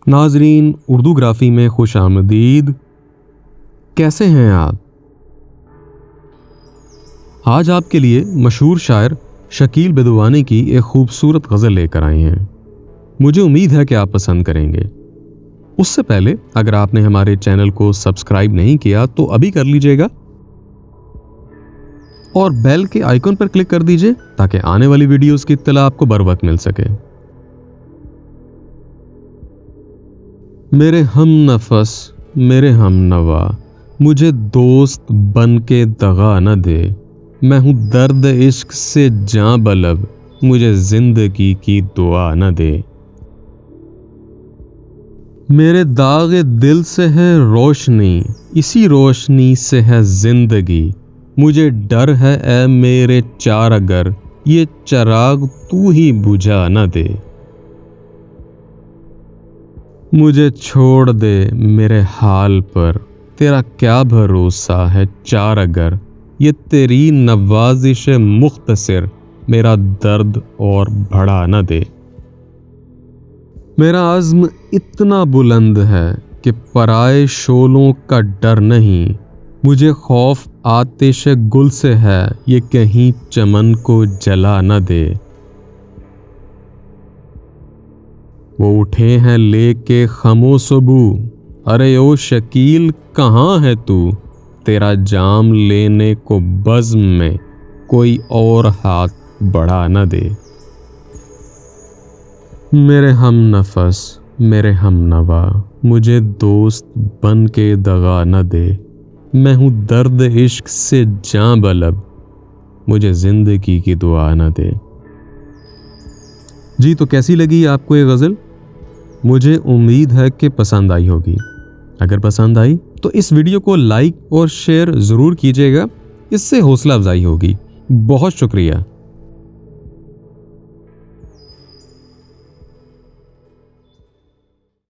नाजरीन, उर्दू ग्राफी में खुश आमदीद। कैसे हैं आप? आज आपके लिए मशहूर शायर शकील बेदवानी की एक खूबसूरत गज़ल लेकर आए हैं। मुझे उम्मीद है कि आप पसंद करेंगे। उससे पहले अगर आपने हमारे चैनल को सब्सक्राइब नहीं किया तो अभी कर लीजिएगा और बेल के आइकन पर क्लिक कर दीजिए ताकि आने वाली वीडियोस की इत्तला आपको बर वक्त मिल सके। मेरे हम नफस, मेरे हम नवा, मुझे दोस्त बन के दगा न दे। मैं हूँ दर्द इश्क से जां बलब, मुझे जिंदगी की दुआ न दे। मेरे दागे दिल से है रोशनी, इसी रोशनी से है जिंदगी। मुझे डर है ए मेरे चारगर, ये चराग तू ही बुझा न दे। मुझे छोड़ दे मेरे हाल पर, तेरा क्या भरोसा है चारगर। ये तेरी नवाजिश मुख्तसर, मेरा दर्द और बढ़ा न दे। मेरा अज़्म इतना बुलंद है कि पराए शोलों का डर नहीं। मुझे खौफ आतिश गुल से है, ये कहीं चमन को जला न दे। वो उठे हैं लेके खमो सबू, अरे ओ शकील कहाँ है तू। तेरा जाम लेने को बज़्म में कोई और हाथ बढ़ा न दे। मेरे हम नफस, मेरे हम नवा, मुझे दोस्त बन के दगा न दे। मैं हूँ दर्द इश्क से जां बलब, मुझे जिंदगी की दुआ न दे। जी, तो कैसी लगी आपको ये गज़ल? मुझे उम्मीद है कि पसंद आई होगी। अगर पसंद आई तो इस वीडियो को लाइक और शेयर ज़रूर कीजिएगा, इससे हौसला अफजाई होगी। बहुत शुक्रिया।